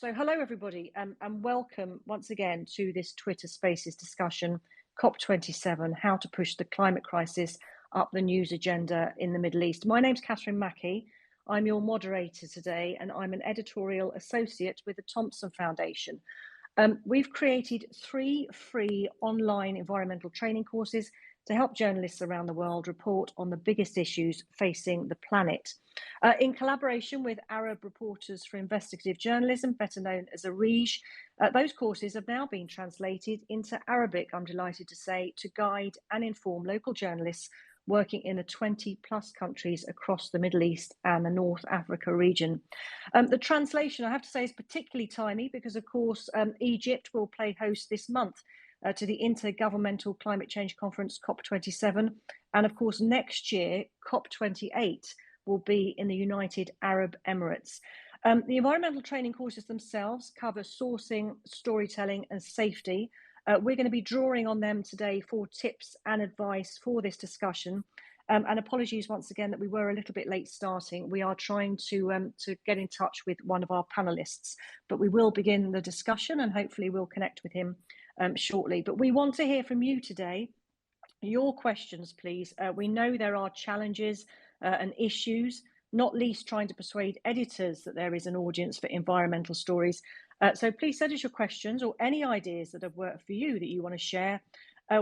So hello, everybody, and welcome once again to this Twitter Spaces discussion, COP27, how to push the climate crisis up the news agenda in the Middle East. My name's Mackie. I'm your moderator today, and I'm an editorial associate with the Thomson Foundation. We've created 3 free online environmental training courses to help journalists around the world report on the biggest issues facing the planet. In collaboration with Arab Reporters for Investigative Journalism, better known as ARIJ, those courses have now been translated into Arabic, I'm delighted to say, to guide and inform local journalists working in the 20 plus countries across the Middle East and the North Africa region. The translation, I have to say, is particularly timely because, of course, Egypt will play host this month to the Intergovernmental Climate Change Conference, COP27. And of course, next year, COP28 will be in the United Arab Emirates. The environmental training courses themselves cover sourcing, storytelling and safety. We're going to be drawing on them today for tips and advice for this discussion. And apologies once again that we were a little bit late starting. We are trying to get in touch with one of our panelists, but we will begin the discussion and hopefully we'll connect with him shortly. But we want to hear from you today. Your questions, please. We know there are challenges and issues, not least trying to persuade editors that there is an audience for environmental stories. So please send us your questions or any ideas that have worked for you that you want to share.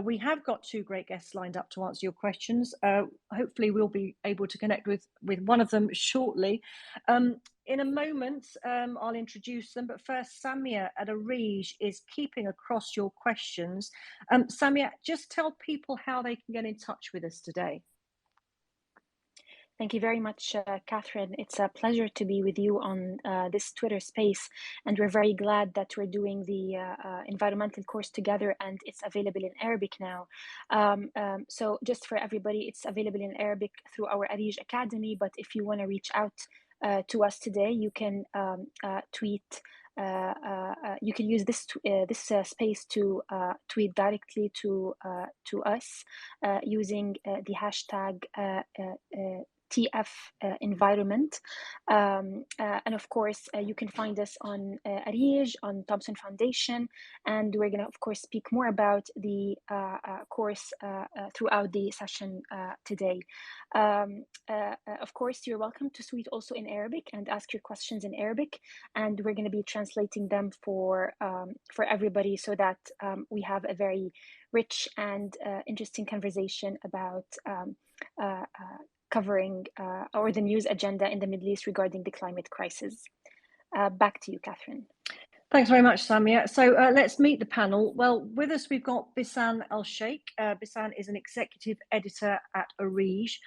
We have got 2 great guests lined up to answer your questions. Hopefully we'll be able to connect with one of them shortly. In a moment, I'll introduce them, but first, Samia at ARIJ is keeping across your questions. Samia, just tell people how they can get in touch with us today. Thank you very much, Catherine. It's a pleasure to be with you on this Twitter space, and we're very glad that we're doing the environmental course together, and it's available in Arabic now. So just for everybody, it's available in Arabic through our ARIJ Academy, but if you want to reach out to us today, you can tweet. You can use this space to tweet directly to us using the hashtag TF environment, and of course you can find us on ARIJ, on Thomson Foundation, and we're gonna of course speak more about the course throughout the session today. Of course, you're welcome to tweet also in Arabic and ask your questions in Arabic, and we're going to be translating them for everybody so that we have a very rich and interesting conversation about covering or the news agenda in the Middle East regarding the climate crisis. Back to you, Catherine. Thanks very much, Samia. So let's meet the panel. Well, with us, we've got Bissane El-Cheikh. Bissane is an executive editor at ARIJ.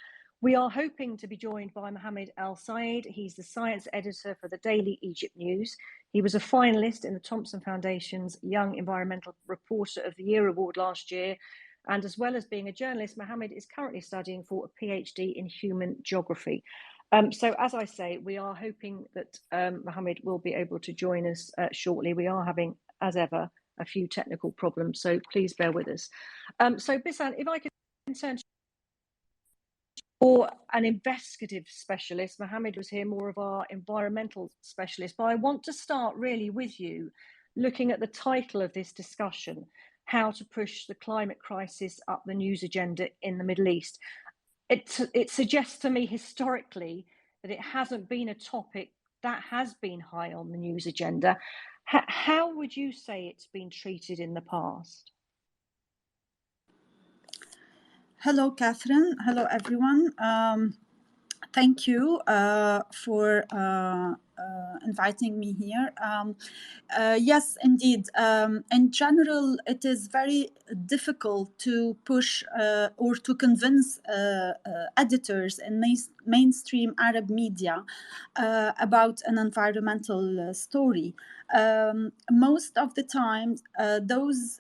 We are hoping to be joined by Mohammed El Said. He's the science editor for the Daily Egypt News. He was a finalist in the Thomson Foundation's Young Environmental Reporter of the Year award last year. And as well as being a journalist, Mohammed is currently studying for a PhD in human geography. So as I say, we are hoping that Mohammed will be able to join us shortly. We are having, as ever, a few technical problems, so please bear with us. So Bissane, if I could turn to or an investigative specialist, Mohammed was here more of our environmental specialist, but I want to start really with you, looking at the title of this discussion, how to push the climate crisis up the news agenda in the Middle East. It suggests to me historically that it hasn't been a topic that has been high on the news agenda. How would you say it's been treated in the past? Hello, Catherine. Hello, everyone. Thank you for inviting me here. Yes, indeed. In general, it is very difficult to push or to convince editors in mainstream Arab media about an environmental story. Most of the time, those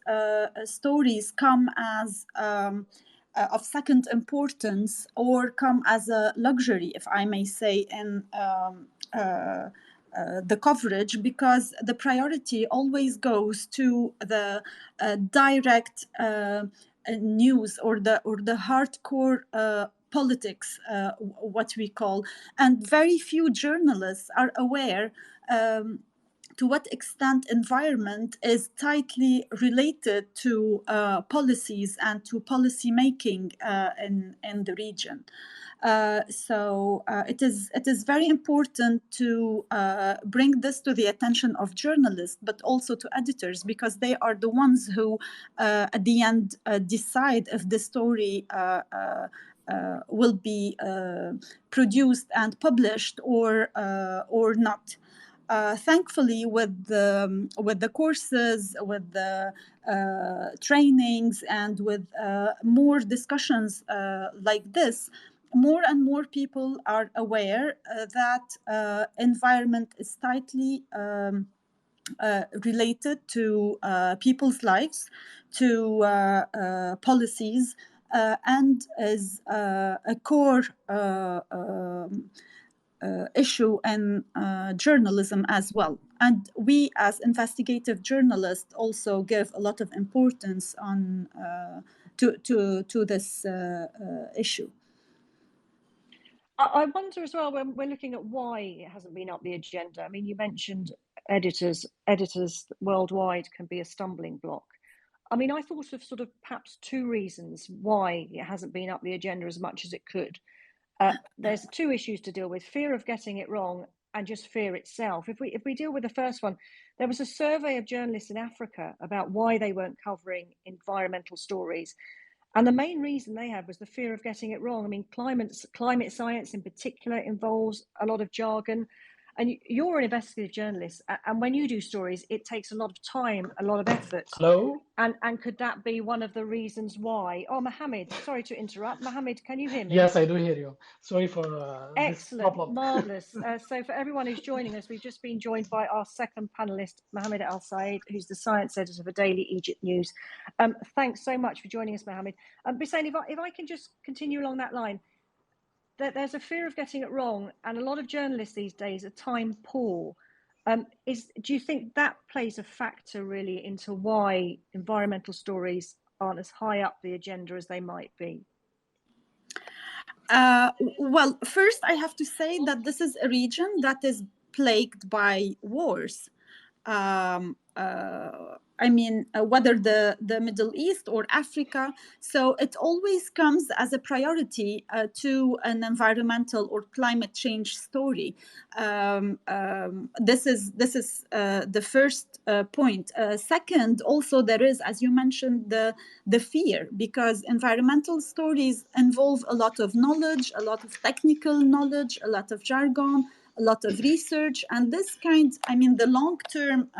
stories come as of second importance or come as a luxury, if I may say, in the coverage, because the priority always goes to the direct news or the hardcore politics, what we call, and very few journalists are aware to what extent environment is tightly related to policies and to policy making in the region. It is very important to bring this to the attention of journalists, but also to editors, because they are the ones who, at the end, decide if the story will be produced and published or not. Thankfully, with the courses, with the trainings, and with more discussions like this, more and more people are aware that environment is tightly related to people's lives, to policies, and is a core issue in journalism as well. And we, as investigative journalists, also give a lot of importance on to this issue. I wonder as well, when we're looking at why it hasn't been up the agenda. I mean, you mentioned editors worldwide can be a stumbling block. I mean, I thought of sort of perhaps two reasons why it hasn't been up the agenda as much as it could. There's two issues to deal with: fear of getting it wrong and just fear itself. If we deal with the first one, there was a survey of journalists in Africa about why they weren't covering environmental stories. And the main reason they had was the fear of getting it wrong. I mean, climate science in particular involves a lot of jargon. And you're an investigative journalist. And when you do stories, it takes a lot of time, a lot of effort. Hello? And could that be one of the reasons why? Oh, Mohammed, sorry to interrupt. Mohammed, can you hear me? Yes, I do hear you. Sorry for this problem. Marvelous. So for everyone who's joining us, we've just been joined by our second panelist, Mohammed El Said, who's the science editor for Daily Egypt News. Thanks so much for joining us, Mohammed. Bissane, if I can just continue along that line, that there's a fear of getting it wrong, and a lot of journalists these days are time poor. Do you think that plays a factor really into why environmental stories aren't as high up the agenda as they might be? Well, first I have to say that this is a region that is plagued by wars. I mean, whether the Middle East or Africa. So it always comes as a priority to an environmental or climate change story. This is the first point. Second, also there is, as you mentioned, the fear, because environmental stories involve a lot of knowledge, a lot of technical knowledge, a lot of jargon, a lot of research, and this kind, I mean, the long-term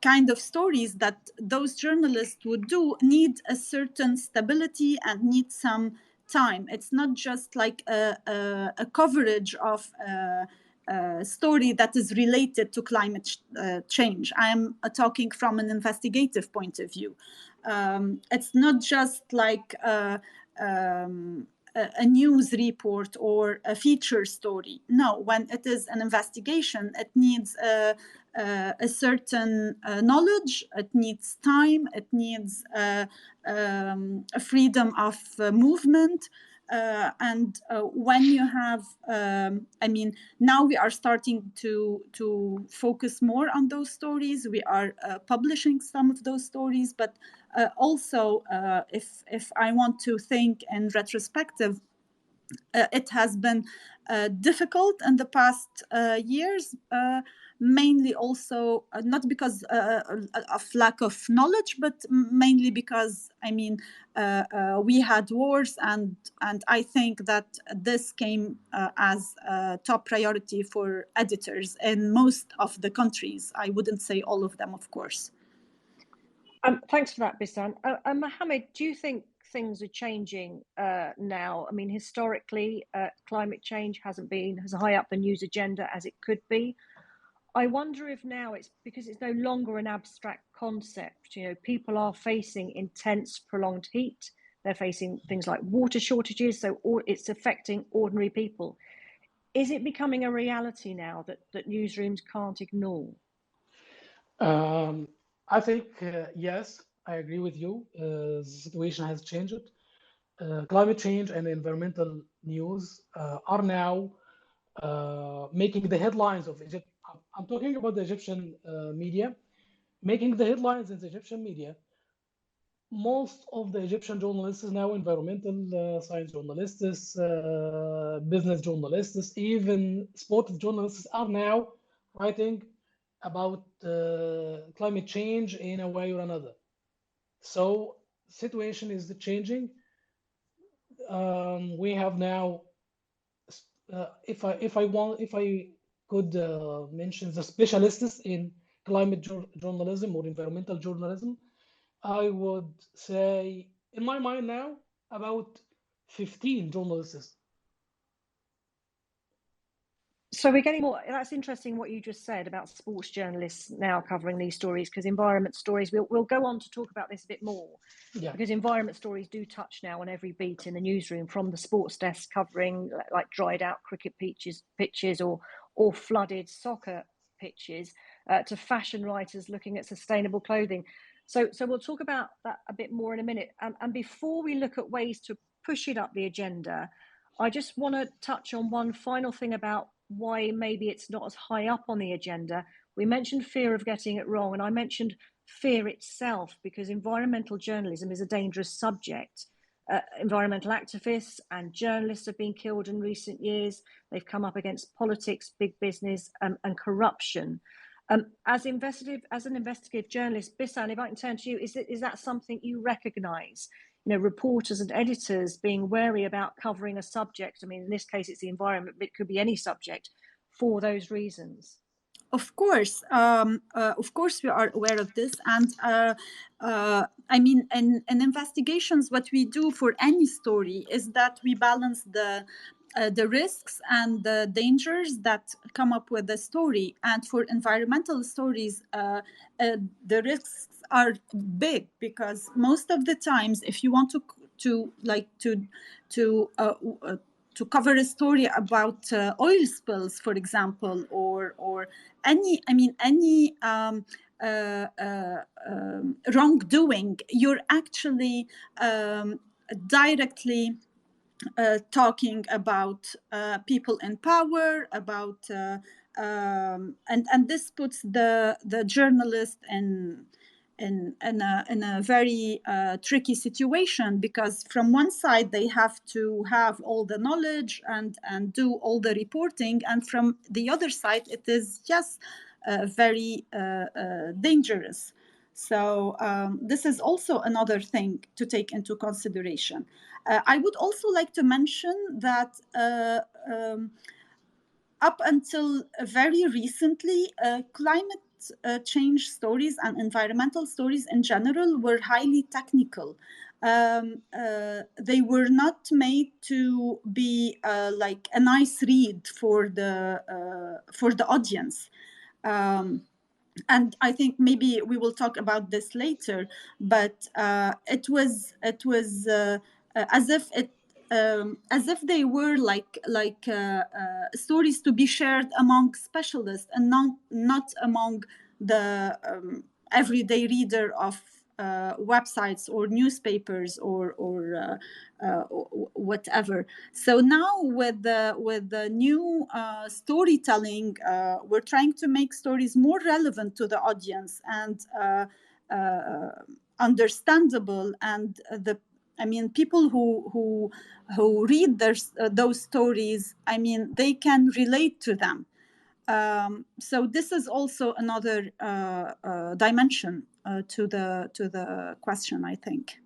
kind of stories that those journalists would do need a certain stability and need some time. It's not just like a coverage of a story that is related to climate change. I am talking from an investigative point of view. It's not just like a news report or a feature story. No, when it is an investigation, it needs a certain knowledge, it needs time, it needs a freedom of movement. And when you have, I mean, now we are starting to focus more on those stories. We are publishing some of those stories, but also, if I want to think in retrospective, it has been difficult in the past years, mainly also not because of lack of knowledge, but mainly because, I mean, we had wars, and I think that this came as a top priority for editors in most of the countries. I wouldn't say all of them, of course. Thanks for that, Bissane. And Mohammed, do you think things are changing now? I mean, historically, climate change hasn't been as high up the news agenda as it could be. I wonder if now it's because it's no longer an abstract concept. You know, people are facing intense, prolonged heat. They're facing things like water shortages, so it's affecting ordinary people. Is it becoming a reality now that newsrooms can't ignore? I think, yes, I agree with you. The situation has changed. Climate change and environmental news are now making the headlines of Egypt. I'm talking about the Egyptian media, making the headlines in the Egyptian media. Most of the Egyptian journalists now, environmental science journalists, business journalists, even sports journalists are now writing about climate change in a way or another. So situation is changing. We have now, if I could mention the specialists in climate journalism or environmental journalism, I would say, in my mind now, about 15 journalists. So we're getting more. That's interesting what you just said about sports journalists now covering these stories, because environment stories, we'll go on to talk about this a bit more. Yeah. Because environment stories do touch now on every beat in the newsroom, from the sports desk covering like dried out cricket pitches or flooded soccer pitches, to fashion writers looking at sustainable clothing. So we'll talk about that a bit more in a minute. And before we look at ways to push it up the agenda, I just want to touch on one final thing about why maybe it's not as high up on the agenda. We mentioned fear of getting it wrong, and I mentioned fear itself, because environmental journalism is a dangerous subject. Environmental activists and journalists have been killed in recent years. They've come up against politics, big business, and corruption. As an investigative journalist, Bissane, if I can turn to you, is that something you recognise? You know, reporters and editors being wary about covering a subject. I mean, in this case, it's the environment, but it could be any subject, for those reasons. Of course, we are aware of this, and I mean, in investigations, what we do for any story is that we balance the risks and the dangers that come up with the story. And for environmental stories, the risks are big, because most of the times, if you want to cover a story about oil spills, for example, or any wrongdoing, you're actually directly talking about people in power, about and this puts the journalist in a very tricky situation, because from one side they have to have all the knowledge and do all the reporting, and from the other side it is just very dangerous. So this is also another thing to take into consideration. I would also like to mention that up until very recently, climate change stories and environmental stories in general were highly technical. They were not made to be like a nice read for the audience. And I think maybe we will talk about this later, but it was as if they were like stories to be shared among specialists and not among the everyday reader of websites or newspapers or whatever. So now with the new storytelling, we're trying to make stories more relevant to the audience and understandable, and people who read those stories, they can relate to them. So this is also another dimension to the question, I think.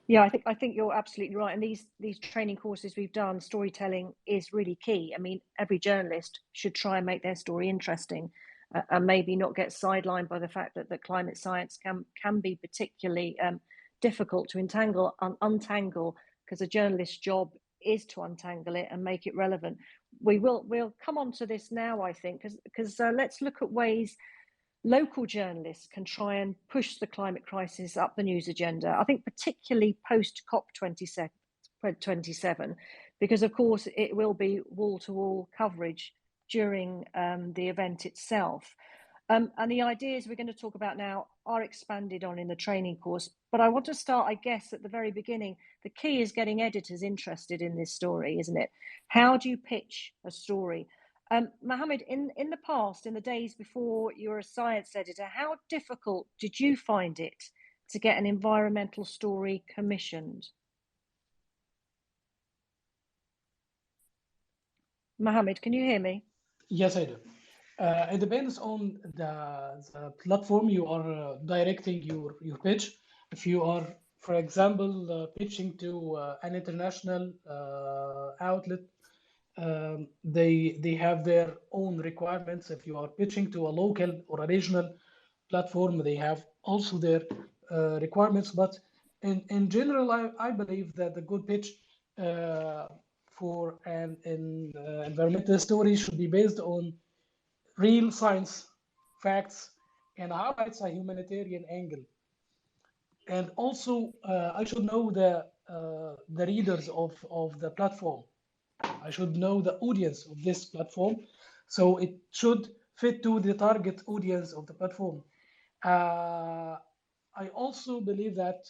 Yeah, I think you're absolutely right. And these training courses we've done, storytelling is really key. I mean, every journalist should try and make their story interesting, and maybe not get sidelined by the fact that climate science can be particularly difficult to untangle, because a journalist's job is to untangle it and make it relevant. We'll come on to this now, I think, because let's look at ways local journalists can try and push the climate crisis up the news agenda. I think particularly post COP27, because of course it will be wall-to-wall coverage during the event itself. And the ideas we're going to talk about now are expanded on in the training course. But I want to start, I guess, at the very beginning. The key is getting editors interested in this story, isn't it? How do you pitch a story? Mohammed, in the past, in the days before you were a science editor, how difficult did you find it to get an environmental story commissioned? Mohammed, can you hear me? Yes, I do. It depends on the platform you are directing your pitch. If you are, for example, pitching to an international outlet, they have their own requirements. If you are pitching to a local or a regional platform, they have also their requirements. But in general, I believe that the good pitch for an environmental story should be based on real science facts and highlights a humanitarian angle. And also, I should know the readers of the platform. I should know the audience of this platform, so it should fit to the target audience of the platform. I also believe that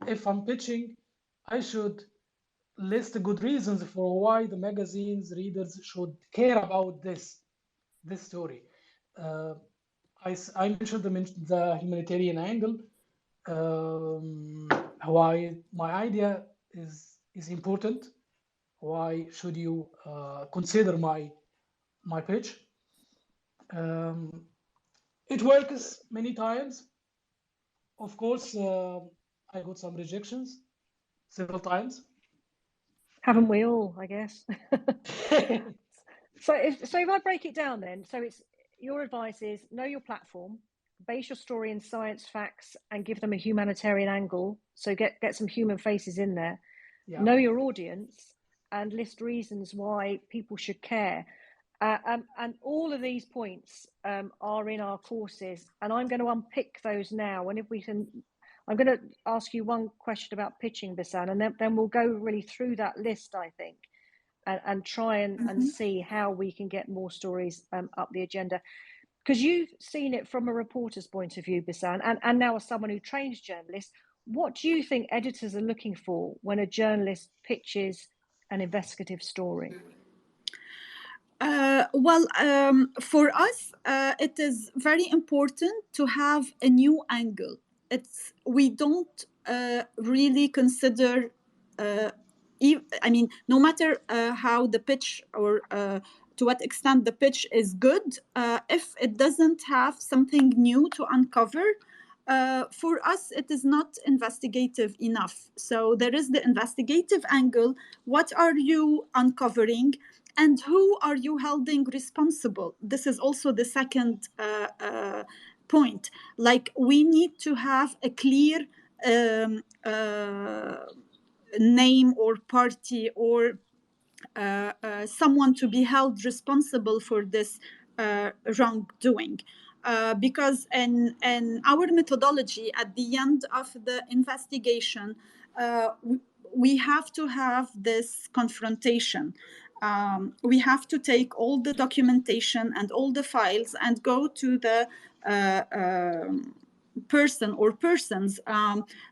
if I'm pitching, I should list good reasons for why the magazine's readers should care about this story. Uh, I mentioned the humanitarian angle, why my idea is important. Why should you consider my pitch? It works many times. Of course, I got some rejections several times. Haven't we all, I guess? So if I break it down then, so it's your advice is know your platform, base your story in science facts and give them a humanitarian angle. So get some human faces in there. Yeah. Know your audience and list reasons why people should care. And all of these points are in our courses, and I'm going to unpick those now. And if we can, I'm going to ask you one question about pitching, Bissane, and then we'll go really through that list, I think, and try and see how we can get more stories up the agenda. Because you've seen it from a reporter's point of view, Bissane, and now as someone who trains journalists, what do you think editors are looking for when a journalist pitches an investigative story? For us, it is very important to have a new angle. We don't really consider, no matter how the pitch or to what extent the pitch is good, if it doesn't have something new to uncover, for us, it is not investigative enough. So there is the investigative angle. What are you uncovering? And who are you holding responsible? This is also the second point. Like, we need to have a clear name or party or someone to be held responsible for this wrongdoing. Because in our methodology, at the end of the investigation, we have to have this confrontation. We have to take all the documentation and all the files and go to the person or persons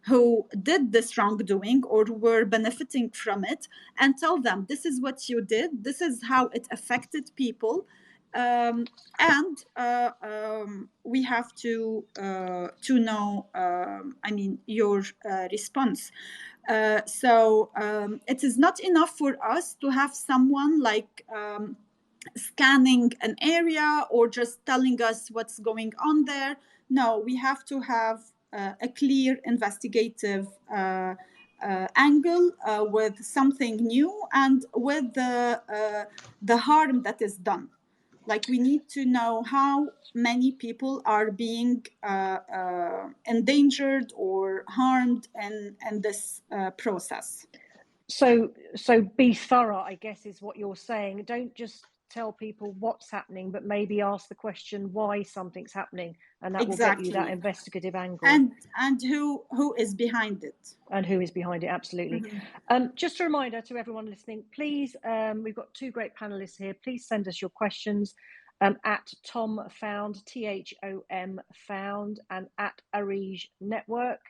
who did this wrongdoing or were benefiting from it, and tell them, this is what you did, this is how it affected people, and we have to know your response. So it is not enough for us to have someone like scanning an area or just telling us what's going on there. No, we have to have a clear investigative angle with something new and with the harm that is done. Like, we need to know how many people are being endangered or harmed in this process. So be thorough, I guess, is what you're saying. Don't just tell people what's happening, but maybe ask the question why something's happening, and that exactly. will get you that investigative angle. And who is behind it. And who is behind it, absolutely. Just a reminder to everyone listening, please, we've got two great panelists here. Please send us your questions at Tom Found, THOM Found, and at ARIJ Network.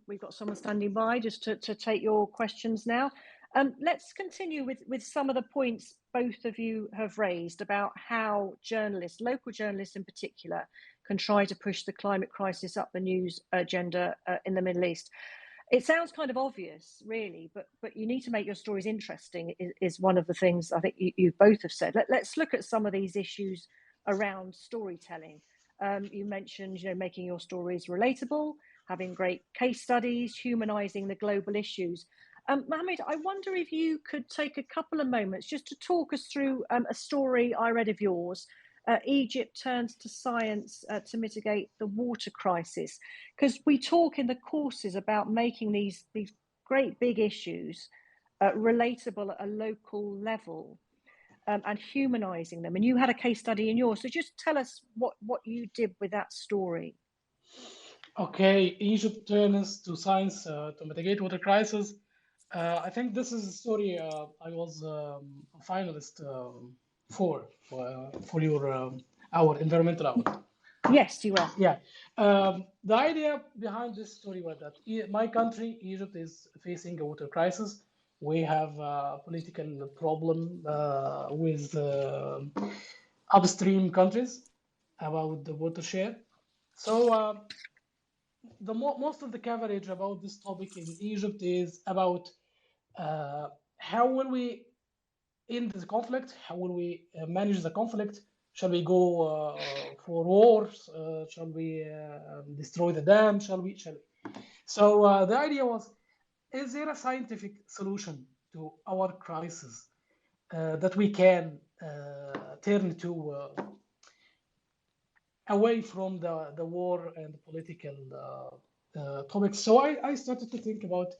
We've got someone standing by just to take your questions now. Let's continue with some of the points both of you have raised about how journalists, local journalists in particular, can try to push the climate crisis up the news agenda in the Middle East. It sounds kind of obvious, really, but you need to make your stories interesting is one of the things I think you both have said. Let's look at some of these issues around storytelling. You mentioned, making your stories relatable, having great case studies, humanizing the global issues. Mohammed, I wonder if you could take a couple of moments just to talk us through a story I read of yours. Egypt turns to science to mitigate the water crisis, because we talk in the courses about making these great big issues relatable at a local level and humanizing them. And you had a case study in yours, so just tell us what you did with that story. Okay, Egypt turns to science to mitigate water crisis. I think this is a story I was a finalist for your our environmental hour. Yes, you were. Yeah. The idea behind this story was that my country, Egypt, is facing a water crisis. We have a political problem with upstream countries about the water share. So most of the coverage about this topic in Egypt is about how will we end the conflict? How will we manage the conflict? Shall we go for wars? Shall we destroy the dam? Shall we? So the idea was, is there a scientific solution to our crisis that we can turn to away from the war and the political topics? So I started to think about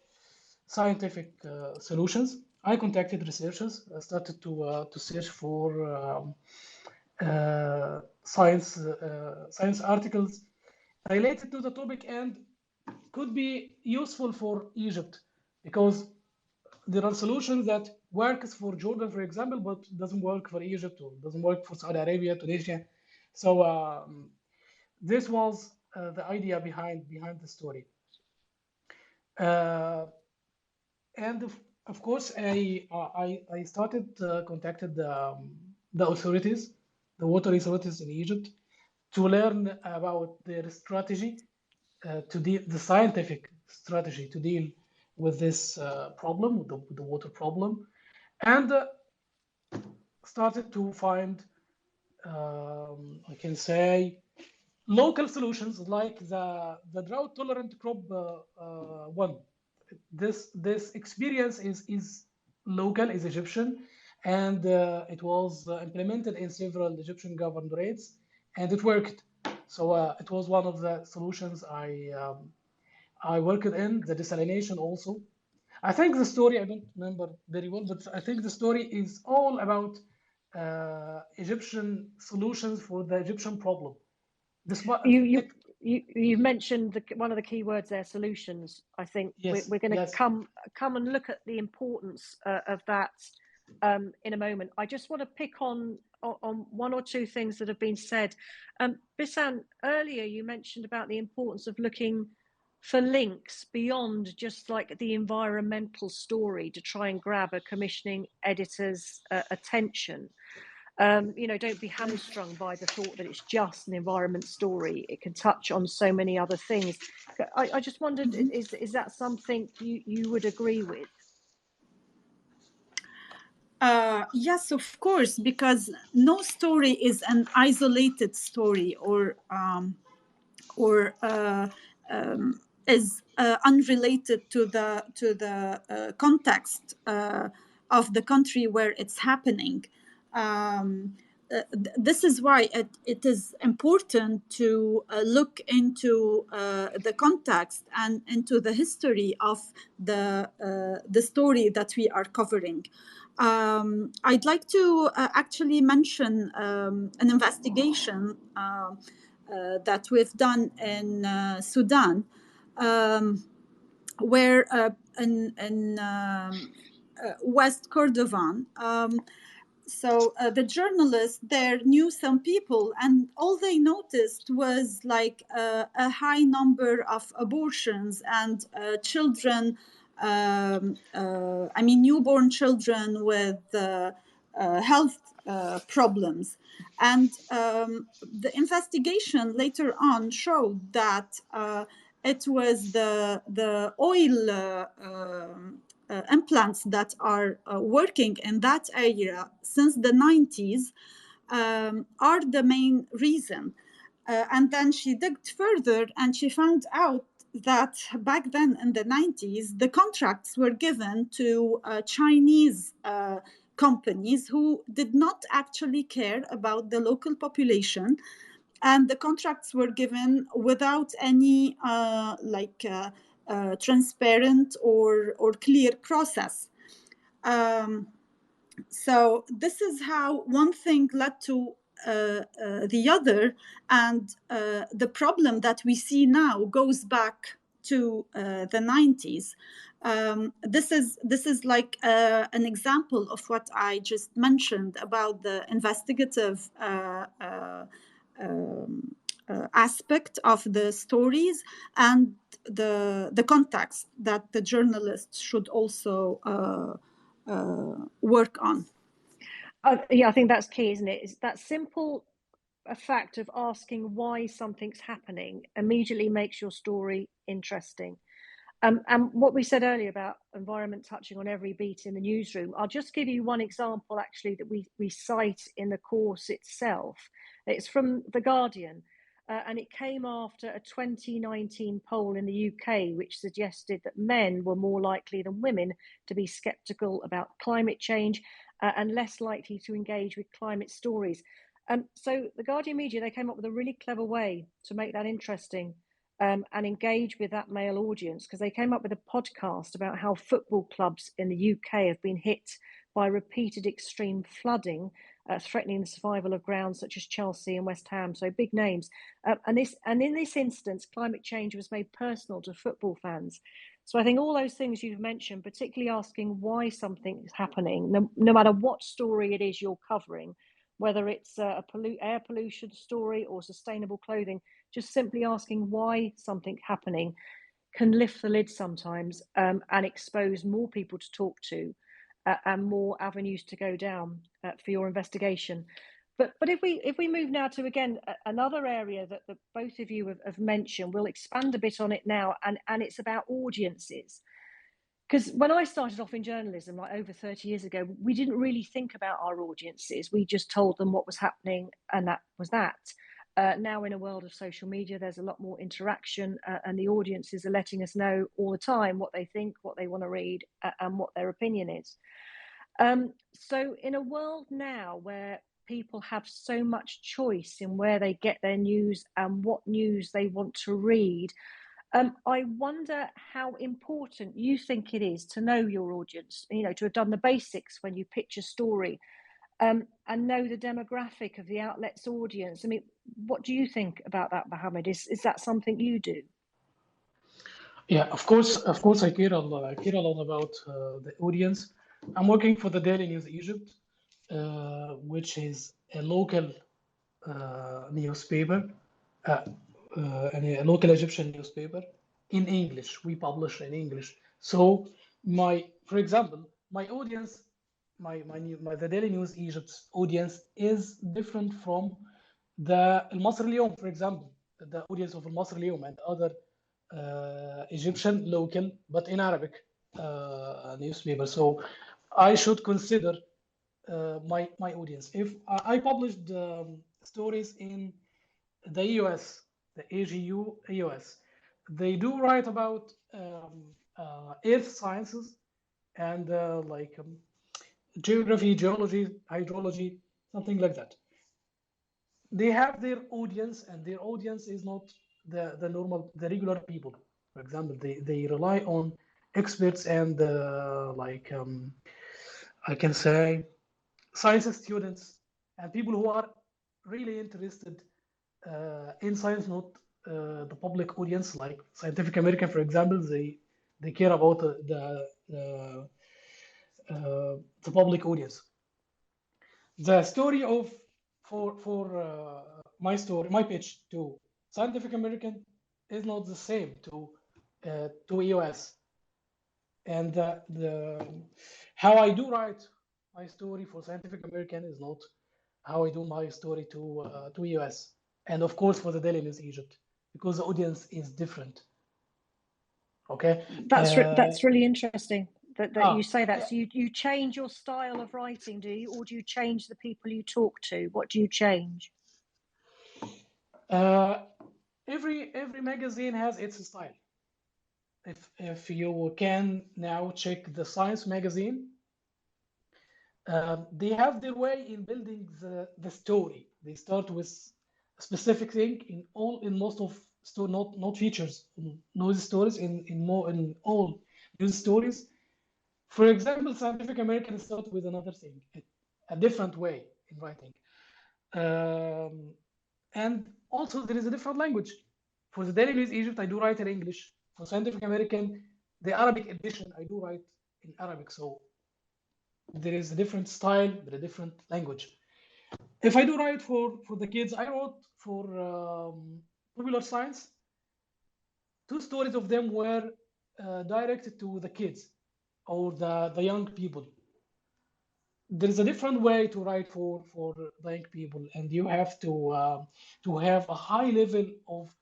scientific solutions. I contacted researchers. I started to search for science articles related to the topic and could be useful for Egypt, because there are solutions that works for Jordan, for example, but doesn't work for Egypt or doesn't work for Saudi Arabia, Tunisia. So this was the idea behind the story. And of course, I started contacted the authorities, the water authorities in Egypt, to learn about their strategy, the scientific strategy to deal with this problem, with the water problem, and started to find, I can say, local solutions like the drought tolerant crop one. This experience is local, is Egyptian, and it was implemented in several Egyptian governorates, and it worked. So it was one of the solutions I worked in. The desalination also. I think the story, I don't remember very well, but I think the story is all about Egyptian solutions for the Egyptian problem. You mentioned one of the key words there, solutions. I think yes, we're going to come and look at the importance of that in a moment. I just want to pick on one or two things that have been said. Bissane, earlier you mentioned about the importance of looking for links beyond just like the environmental story to try and grab a commissioning editor's attention. Don't be hamstrung by the thought that it's just an environment story. It can touch on so many other things. I just wondered, is that something you would agree with? Yes, of course, because no story is an isolated story or is unrelated to the context of the country where it's happening. This is why it is important to look into the context and into the history of the story that we are covering. I'd like to actually mention an investigation that we've done in Sudan, where in West Kordofan. So the journalists there knew some people, and all they noticed was like a high number of abortions and children newborn children with health problems. And the investigation later on showed that it was the oil implants that are working in that area since the 90s are the main reason. And then she digged further and she found out that back then in the 90s, the contracts were given to Chinese companies who did not actually care about the local population. And the contracts were given without any transparent or clear process. So this is how one thing led to the other, and the problem that we see now goes back to the 90s. This is like an example of what I just mentioned about the investigative aspect of the stories and the context that the journalists should also work on. Yeah, I think that's key, isn't it? It's that simple fact of asking why something's happening immediately makes your story interesting. And what we said earlier about environment touching on every beat in the newsroom, I'll just give you one example actually that we cite in the course itself. It's from The Guardian, and it came after a 2019 poll in the UK which suggested that men were more likely than women to be sceptical about climate change and less likely to engage with climate stories. So the Guardian media, they came up with a really clever way to make that interesting and engage with that male audience, because they came up with a podcast about how football clubs in the UK have been hit by repeated extreme flooding, threatening the survival of grounds such as Chelsea and West Ham, so big names. And in this instance, climate change was made personal to football fans. So I think all those things you've mentioned, particularly asking why something is happening, no matter what story it is you're covering, whether it's air pollution story or sustainable clothing, just simply asking why something's happening can lift the lid sometimes and expose more people to talk to and more avenues to go down for your investigation. But if we move now to, again, another area that both of you have mentioned, we'll expand a bit on it now, and it's about audiences. Because when I started off in journalism, like over 30 years ago, we didn't really think about our audiences. We just told them what was happening, and that was that. Now, in a world of social media, there's a lot more interaction, and the audiences are letting us know all the time what they think, what they want to read, and what their opinion is. So in a world now where people have so much choice in where they get their news and what news they want to read, I wonder how important you think it is to know your audience, to have done the basics when you pitch a story, and know the demographic of the outlet's audience. I mean, what do you think about that, Mohammed? Is that something you do? Yeah, of course, I care a lot. I care a lot about the audience. I'm working for the Daily News Egypt, which is a local newspaper, and a local Egyptian newspaper in English. We publish in English. So for example, my audience, the Daily News Egypt's audience is different from the El-Masri Al-Yawm, for example, the audience of El-Masri Al-Yawm and other Egyptian local, but in Arabic newspaper. So I should consider my audience. If I published stories in the US, the AGU US, they do write about earth sciences and geography, geology, hydrology, something like that. They have their audience, and their audience is not the regular people. For example, they rely on experts and I can say science students and people who are really interested in science, not the public audience, like Scientific American, for example. They care about the public audience. The story for my pitch to Scientific American is not the same to EOS. And how I do write my story for Scientific American is not how I do my story to US, and of course for the Daily News Egypt, because the audience is different. Okay, that's really interesting that you say that. yeah. So you change your style of writing, do you, or do you change the people you talk to? What do you change? Every magazine has its style. If you can now check the Science magazine, they have their way in building the story. They start with a specific thing in most of story, not features, news stories in all news stories. For example, Scientific American start with another thing, a different way in writing, and also there is a different language. For the Daily News Egypt, I do write in English. For Scientific American, the Arabic edition, I do write in Arabic. So there is a different style, but a different language. If I do write for the kids, I wrote for popular science. 2 stories of them were directed to the kids or the young people. There is a different way to write for the young people, and you have to have a high level of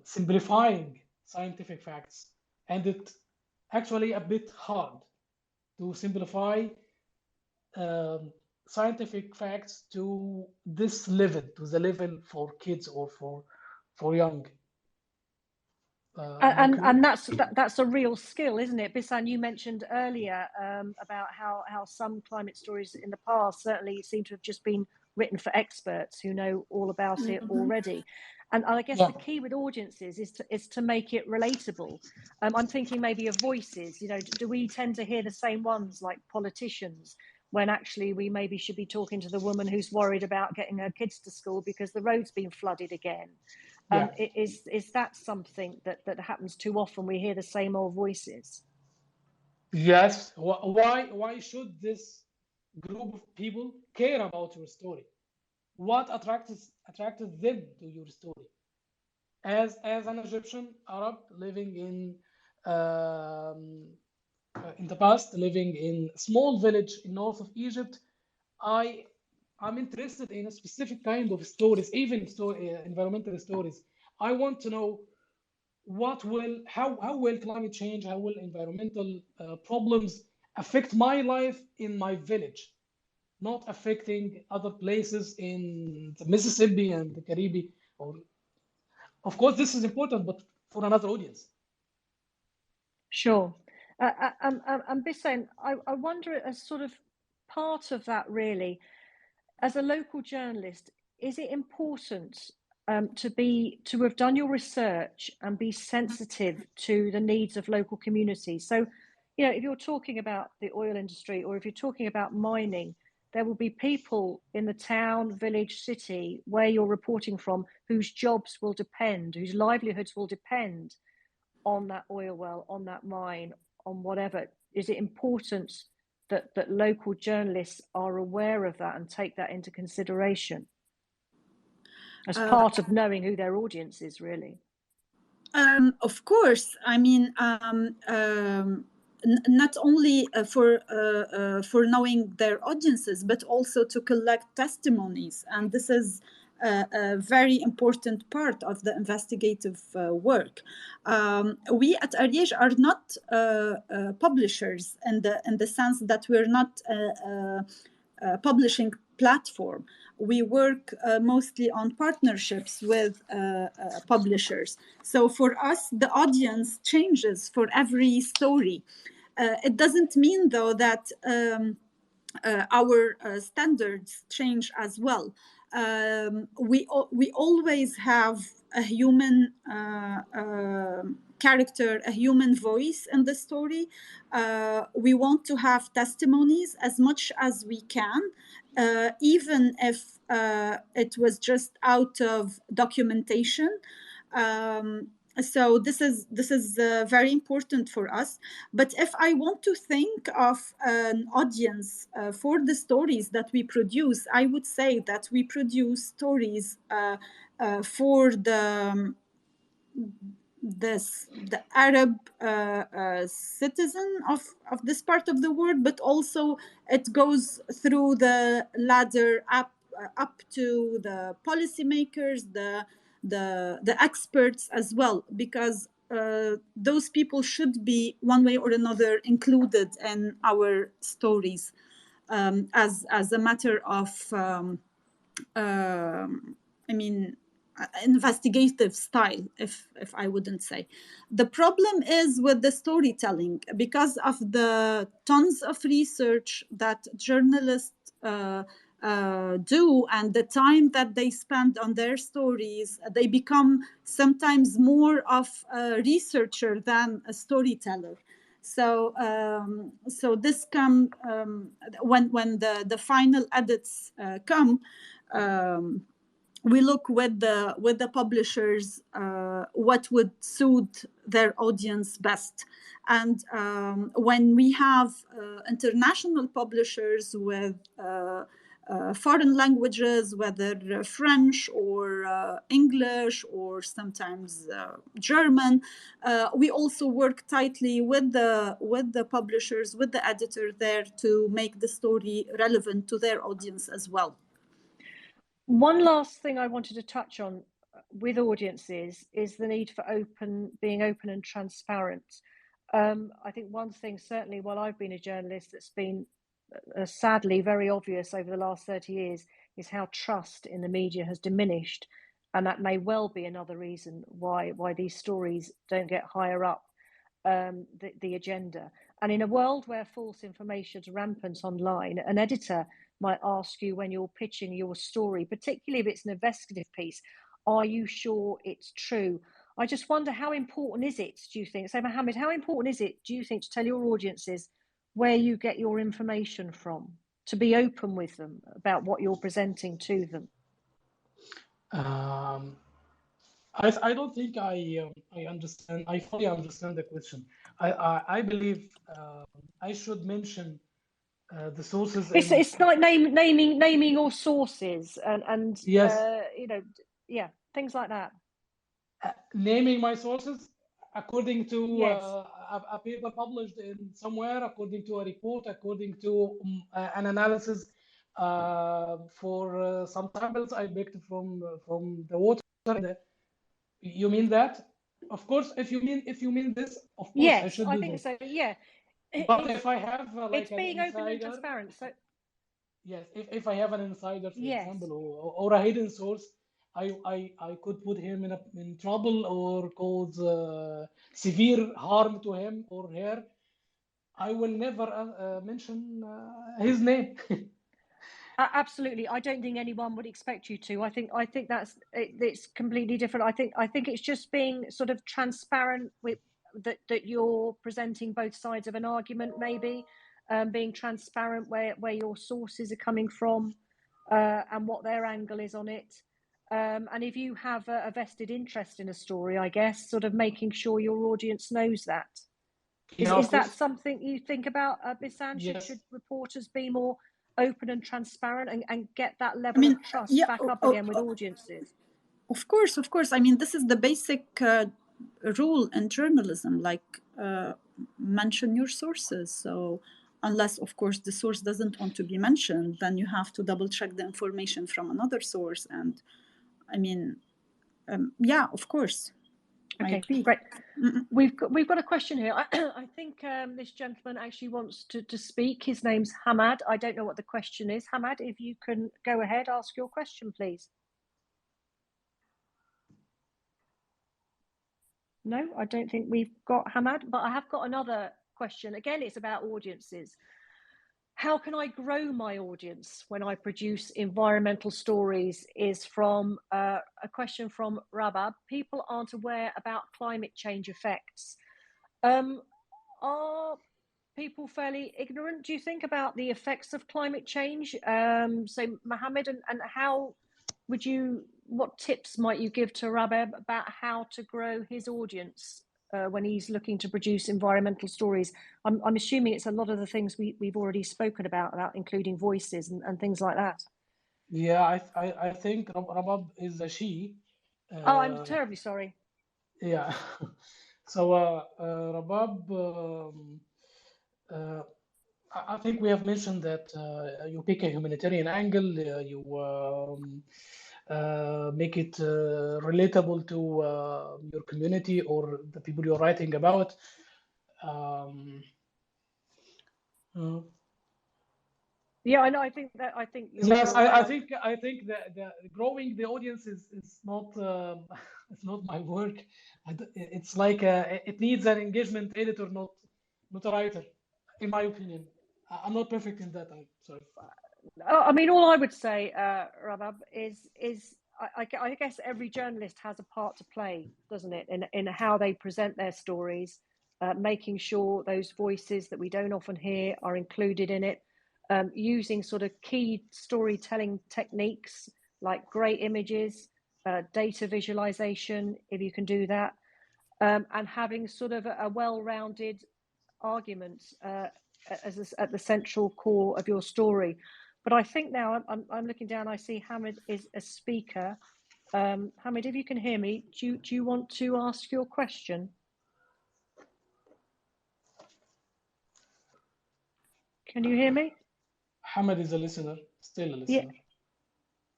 simplifying scientific facts, and it's actually a bit hard to simplify scientific facts to this level, to the level for kids or for young. And that's a real skill, isn't it? Bissane, you mentioned earlier about how some climate stories in the past certainly seem to have just been written for experts who know all about it already. And I guess the key with audiences is to make it relatable. I'm thinking maybe of voices. You know, do we tend to hear the same ones like politicians, when actually we maybe should be talking to the woman who's worried about getting her kids to school because the road's been flooded again? Is that something that happens too often? We hear the same old voices. Yes. Why should this group of people care about your story? What attracted them to your story? As an Egyptian Arab living in the past, living in a small village in north of Egypt, I'm interested in a specific kind of stories, even environmental stories. I want to know how will climate change, how will environmental problems affect my life in my village, not affecting other places in the Mississippi and the Caribbean. Or, of course, this is important, but for another audience. Sure. And Bissane, I wonder, as sort of part of that, really, as a local journalist, is it important to have done your research and be sensitive to the needs of local communities? So, you know, if you're talking about the oil industry or if you're talking about mining, there will be people in the town, village, city where you're reporting from whose jobs will depend, whose livelihoods will depend on that oil well, on that mine, on whatever. Is it important that local journalists are aware of that and take that into consideration as part of knowing who their audience is, really? Of course. I mean, not only for knowing their audiences, but also to collect testimonies. And this is a very important part of the investigative work. We at ARIJ are not publishers in the sense that we're not a publishing platform. We work mostly on partnerships with publishers. So for us, the audience changes for every story. It doesn't mean, though, that our standards change as well. We always have a human character, a human voice in the story. We want to have testimonies as much as we can, even if it was just out of documentation. So this is very important for us. But if I want to think of an audience for the stories that we produce, I would say that we produce stories for the Arab citizen of this part of the world, but also it goes through the ladder up to the policymakers, the experts as well, because those people should be one way or another included in our stories as a matter of investigative style, if I wouldn't say. The problem is with the storytelling, because of the tons of research that journalists do and the time that they spend on their stories, they become sometimes more of a researcher than a storyteller. So this come when the final edits come. We look with the publishers what would suit their audience best, and when we have international publishers with foreign languages, whether French or English or sometimes German, we also work tightly with the publishers, with the editor there, to make the story relevant to their audience as well. One last thing I wanted to touch on with audiences is the need for being open and transparent. I think one thing, certainly while I've been a journalist, that's been sadly very obvious over the last 30 years is how trust in the media has diminished. And that may well be another reason why these stories don't get higher up the agenda. And in a world where false information is rampant online, an editor might ask you when you're pitching your story, particularly if it's an investigative piece, are you sure it's true? I just wonder, how important is it, do you think? So Mohammed, how important is it, do you think, to tell your audiences where you get your information from, to be open with them about what you're presenting to them? I don't think I understand. I fully understand the question. I believe I should mention the sources. It's like naming your sources and yes, things like that. Naming my sources according to yes. a paper published in somewhere, according to a report, according to an analysis for some samples I picked from the water. You mean that? Of course, if you mean this, of course yes, I should I do think this. so. Yeah, But if I have like it's an being insider, open and transparent. So yes, if I have an insider, for yes. example, or a hidden source, I could put him in trouble or cause severe harm to him or her. I will never mention his name. Absolutely, I don't think anyone would expect you to. I think it's completely different. I think it's just being sort of transparent with that you're presenting both sides of an argument, maybe being transparent where your sources are coming from and what their angle is on it. And if you have a vested interest in a story, I guess, sort of making sure your audience knows that. Is that something you think about, Bissane? Yes. Should reporters be more open and transparent and get that level of trust back up again with audiences? Of course. I mean, this is the basic rule in journalism, like mention your sources. So unless, of course, the source doesn't want to be mentioned, then you have to double check the information from another source. And I mean, yeah, of course. Okay, great. We've got a question here. I think this gentleman actually wants to speak. His name's Hamad. I don't know what the question is. Hamad, if you can go ahead, ask your question, please. No, I don't think we've got Hamad, but I have got another question. Again, it's about audiences. How can I grow my audience when I produce environmental stories? Is from a question from Rabab. People aren't aware about climate change effects. Are people fairly ignorant, do you think, about the effects of climate change? So Mohammed, and how would you, what tips might you give to Rabab about how to grow his audience when he's looking to produce environmental stories? I'm assuming it's a lot of the things we've already spoken about including voices and things like that. Yeah, I think Rabab is a she. Oh, I'm terribly sorry. Yeah. So, Rabab, I think we have mentioned that you pick a humanitarian angle, you make it relatable to your community or the people you're writing about. Um, uh, Yeah, I know. I think yes, you're right. I think that growing the audience is not it's not my work. It's like it needs an engagement editor, not a writer, in my opinion. I'm not perfect in that. I'm sorry. I mean, all I would say, Rabab, is I guess every journalist has a part to play, doesn't it, in how they present their stories, making sure those voices that we don't often hear are included in it, using sort of key storytelling techniques like great images, data visualization, if you can do that, and having sort of a well-rounded argument at the central core of your story. But I think now I'm looking down, I see Hamid is a speaker. Hamid, if you can hear me, do you want to ask your question? Can you hear me? Hamid is a listener, still a listener.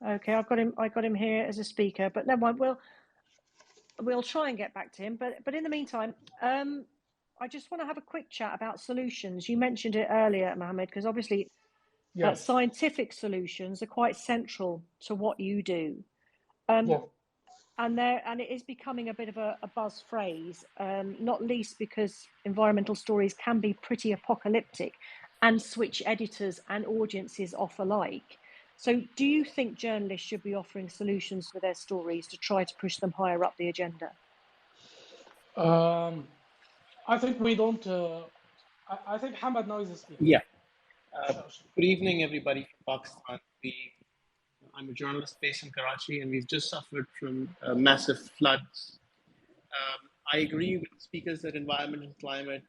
Yeah. Okay, I got him here as a speaker, but never mind. We'll try and get back to him. But in the meantime, I just want to have a quick chat about solutions. You mentioned it earlier, Mohammed, because obviously scientific solutions are quite central to what you do. Yeah. And it is becoming a bit of a buzz phrase, not least because environmental stories can be pretty apocalyptic and switch editors and audiences off alike. So do you think journalists should be offering solutions for their stories to try to push them higher up the agenda? I think we don't. I think Hamad now is a speaker. Yeah. Good evening, everybody from Pakistan. I'm a journalist based in Karachi, and we've just suffered from massive floods. I agree with speakers that environment and climate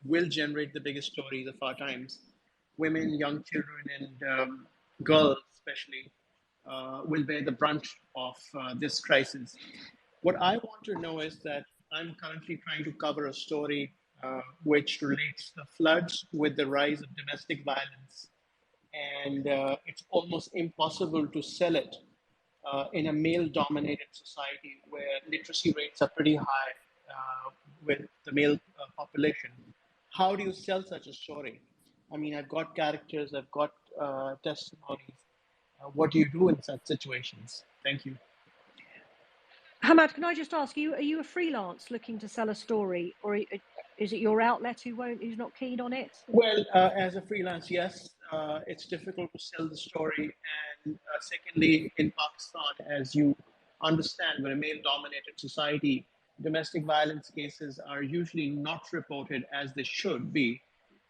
will generate the biggest stories of our times. Women, young children, and girls especially will bear the brunt of this crisis. What I want to know is that I'm currently trying to cover a story which relates the floods with the rise of domestic violence. And it's almost impossible to sell it in a male-dominated society where literacy rates are pretty high with the male population. How do you sell such a story? I mean, I've got characters, I've got testimonies. What do you do in such situations? Thank you. Hamad, can I just ask you, are you a freelance looking to sell a story, or is it your outlet who's not keen on it? Well, as a freelance, yes, it's difficult to sell the story. And secondly, in Pakistan, as you understand, we're a male-dominated society. Domestic violence cases are usually not reported as they should be.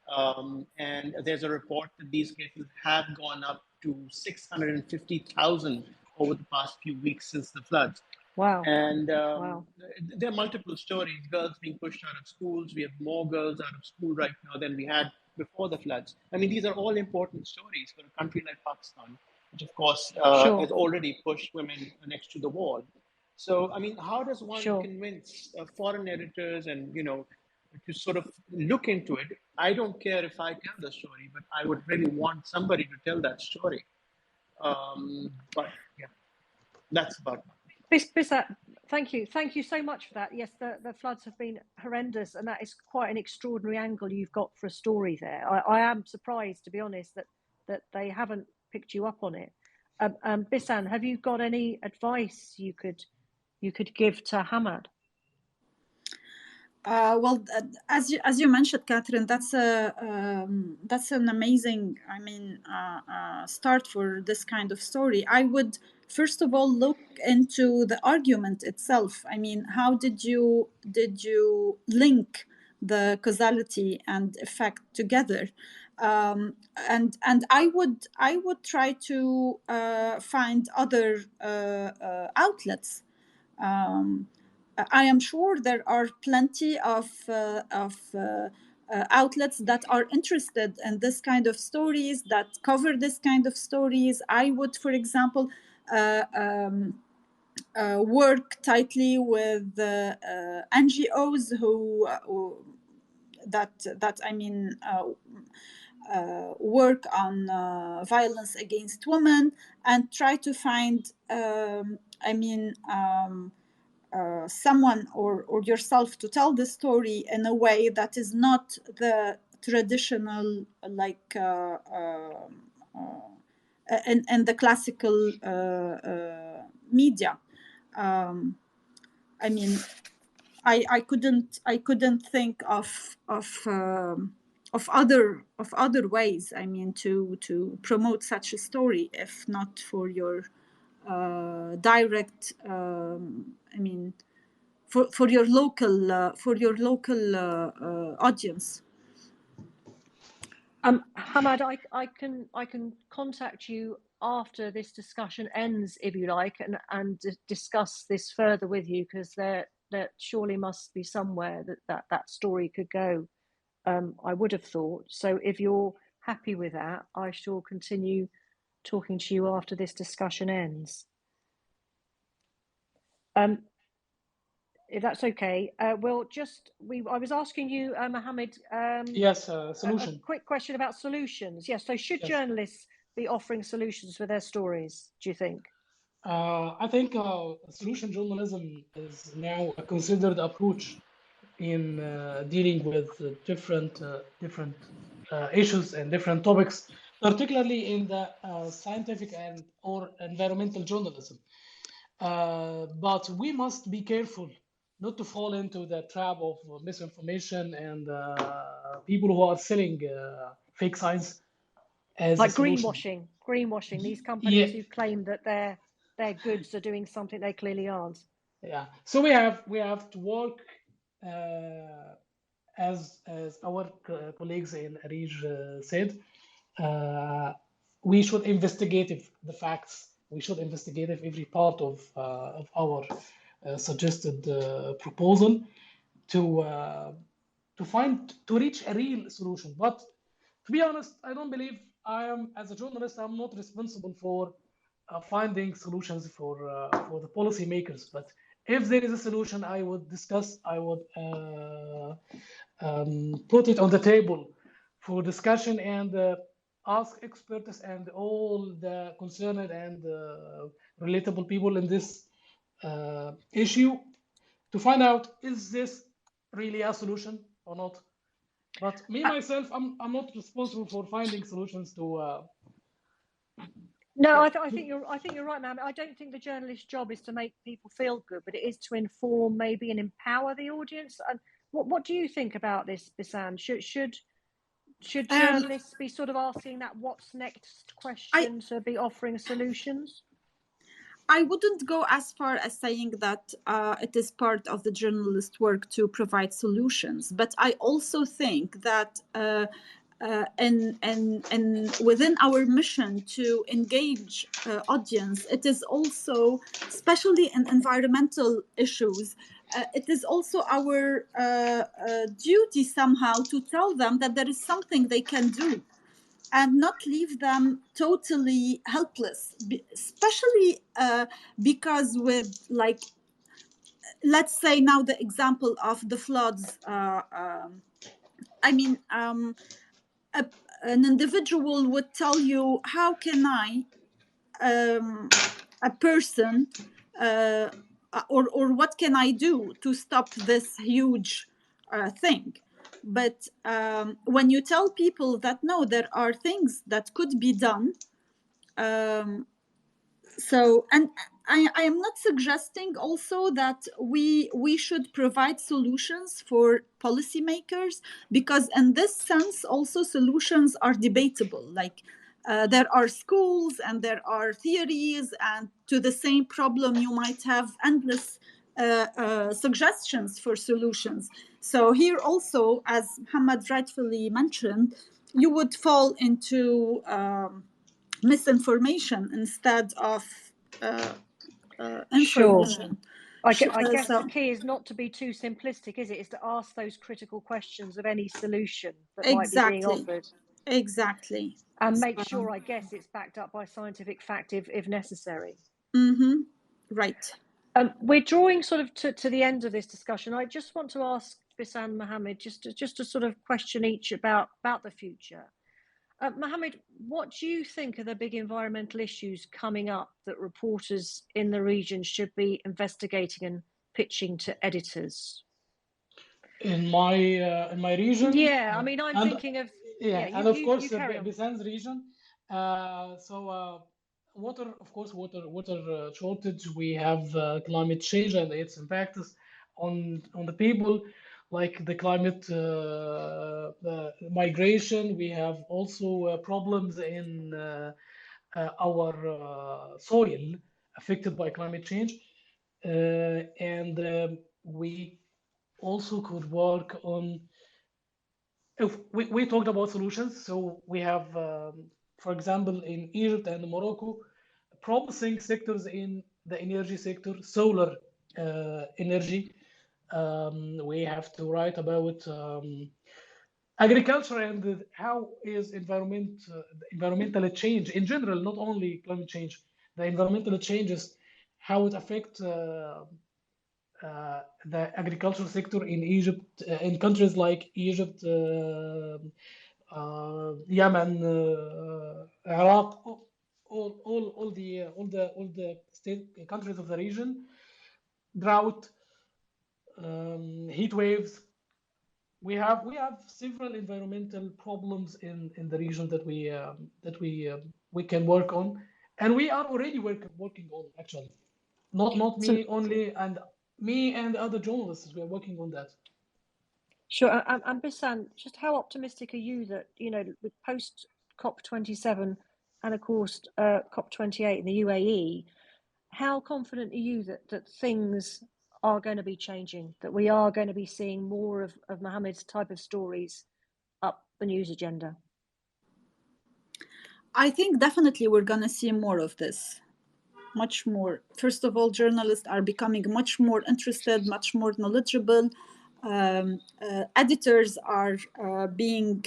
And there's a report that these cases have gone up to 650,000 over the past few weeks since the floods. Wow. And wow. There are multiple stories, girls being pushed out of schools. We have more girls out of school right now than we had before the floods. I mean, these are all important stories for a country like Pakistan, which of course has already pushed women next to the wall. So, I mean, how does one convince foreign editors and, to sort of look into it? I don't care if I tell the story, but I would really want somebody to tell that story. But yeah, that's about it. Bissane, thank you so much for that. Yes, the floods have been horrendous, and that is quite an extraordinary angle you've got for a story there. I am surprised, to be honest, that they haven't picked you up on it. Bissane, have you got any advice you could give to Hamad? Well, as you mentioned, Catherine, that's an amazing, start for this kind of story. I would first of all look into the argument itself. I mean, how did you link the causality and effect together? And I would try to find other outlets. I am sure there are plenty of outlets that are interested in this kind of stories, that cover this kind of stories. I would, for example, work tightly with NGOs work on violence against women, and try to find someone or yourself to tell the story in a way that is not the traditional, like and the classical media. I couldn't think of other ways, to promote such a story, if not for your direct, for your local audience. Hamad, I can contact you after this discussion ends, if you like, and discuss this further with you, because there surely must be somewhere that story could go. I would have thought. So if you're happy with that, I shall continue talking to you after this discussion ends. If that's okay. Well, I was asking you, Mohammed. Yes, solution. A quick question about solutions. Yes. So should journalists be offering solutions for their stories, do you think? I think solution journalism is now a considered approach in dealing with different issues and different topics, particularly in the scientific or environmental journalism. But we must be careful not to fall into the trap of misinformation and people who are selling fake science as like a greenwashing. These companies who claim that their goods are doing something they clearly aren't. Yeah. So we have to work as our colleagues in ARIJ said. We should investigate the facts. We should investigate every part of our suggested proposal to reach a real solution. But to be honest, I don't believe as a journalist, I'm not responsible for finding solutions for the policymakers. But if there is a solution, I would discuss. I would put it on the table for discussion and ask experts and all the concerned and relatable people in this issue to find out, is this really a solution or not? But me myself, I'm not responsible for finding solutions to. No, I think you're right, ma'am. I don't think the journalist's job is to make people feel good, but it is to inform, maybe, and empower the audience. And what do you think about this, Bissane? Should journalists be sort of asking that what's next question to be offering solutions? I wouldn't go as far as saying that it is part of the journalist work to provide solutions, but I also think that and within our mission to engage audience, it is also, especially in environmental issues, it is also our duty somehow to tell them that there is something they can do and not leave them totally helpless, especially because with, like, let's say now the example of the floods. An individual would tell you, how can I, a person, or what can I do to stop this huge thing? But when you tell people that no, there are things that could be done, and I am not suggesting also that we should provide solutions for policymakers, because in this sense also solutions are debatable. Like there are schools and there are theories, and to the same problem you might have endless suggestions for solutions. So here also, as Mohammed rightfully mentioned, you would fall into misinformation instead of information. Sure. I guess the key is not to be too simplistic, is it? Is to ask those critical questions of any solution that might be being offered. Exactly. And make sure, I guess, it's backed up by scientific fact if necessary. Mm-hmm. Right. We're drawing sort of to the end of this discussion. I just want to ask Bissane, Mohammed, just to sort of question each about the future. Mohammed, what do you think are the big environmental issues coming up that reporters in the region should be investigating and pitching to editors? In my region, yeah, I mean, I'm thinking of and of course carry Bisane's region. Water, of course, water shortage. We have climate change and its impacts on the people, like the climate migration. We have also problems in our soil affected by climate change, and we also could work on. If we talked about solutions, so we have, for example, in Egypt and Morocco, promising sectors in the energy sector, solar energy. We have to write about agriculture and how is environmental change in general, not only climate change, the environmental changes, how it affects the agricultural sector in Egypt, in countries like Egypt, Yemen, Iraq, all the state countries of the region, drought, heat waves. We have several environmental problems in the region that we can work on, and we are already working on, actually. Not me only, and me and other journalists, we are working on that. Sure. And Bissane, just how optimistic are you that, with post COP27 and of course COP28 in the UAE, how confident are you that things are going to be changing, that we are going to be seeing more of Mohammed's type of stories up the news agenda? I think definitely we're going to see more of this. Much more. First of all, journalists are becoming much more interested, much more knowledgeable. Editors are being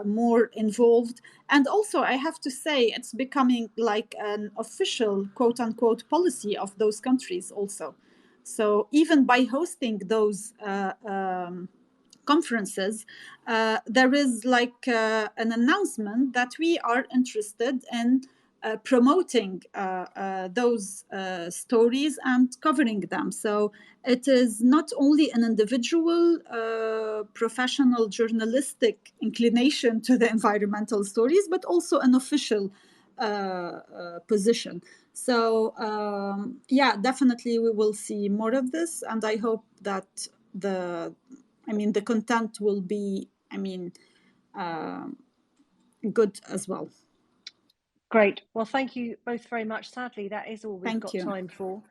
more involved. And also, I have to say, it's becoming like an official, quote unquote, policy of those countries also. So even by hosting those conferences, there is like an announcement that we are interested in promoting those stories and covering them. So it is not only an individual professional journalistic inclination to the environmental stories, but also an official position. So yeah, definitely we will see more of this, and I hope that the content will be, good as well. Great. Well, thank you both very much. Sadly, that is all we've got time for.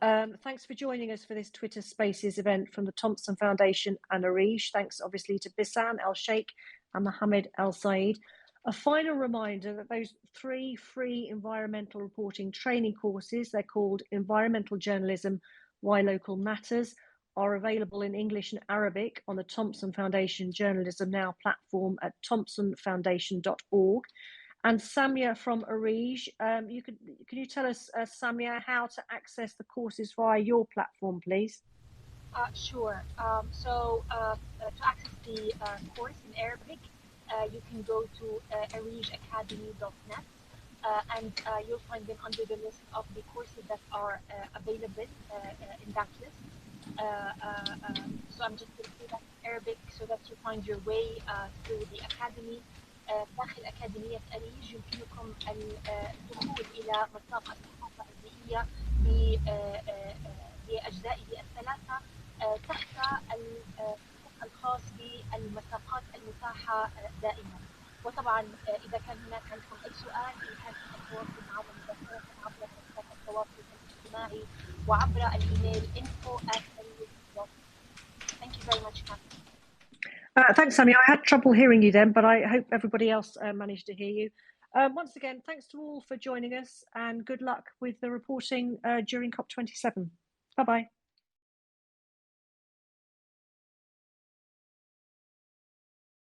Thanks for joining us for this Twitter Spaces event from the Thomson Foundation and ARIJ. Thanks obviously to Bissane, El-Cheikh and Mohammed El Said. A final reminder that those 3 free environmental reporting training courses, they're called Environmental Journalism, Why Local Matters, are available in English and Arabic on the Thomson Foundation Journalism Now platform at thomsonfoundation.org. And Samia from ARIJ, can you tell us, Samia, how to access the courses via your platform, please? Sure. So to access the course in Arabic, you can go to arijacademy.net, and you'll find them under the list of the courses that are available in that list. So I'm just going to say that in Arabic so that you find your way through the academy. داخل أكاديمية أريج يمكنكم الدخول إلى مساق الثقافة البيئية بأجزائه الثلاثة تحت الخاص بالمساقات المتاحة دائما. وطبعا إذا كان هناك عندكم أي سؤال بإمكانكم التواصل معنا مباشرة عبر منصات التواصل الاجتماعي وعبر الإيميل info@arij.net. Thank you very much, Catherine. Thanks, Samia. I had trouble hearing you then, but I hope everybody else managed to hear you. Once again, thanks to all for joining us, and good luck with the reporting during COP27. Bye-bye.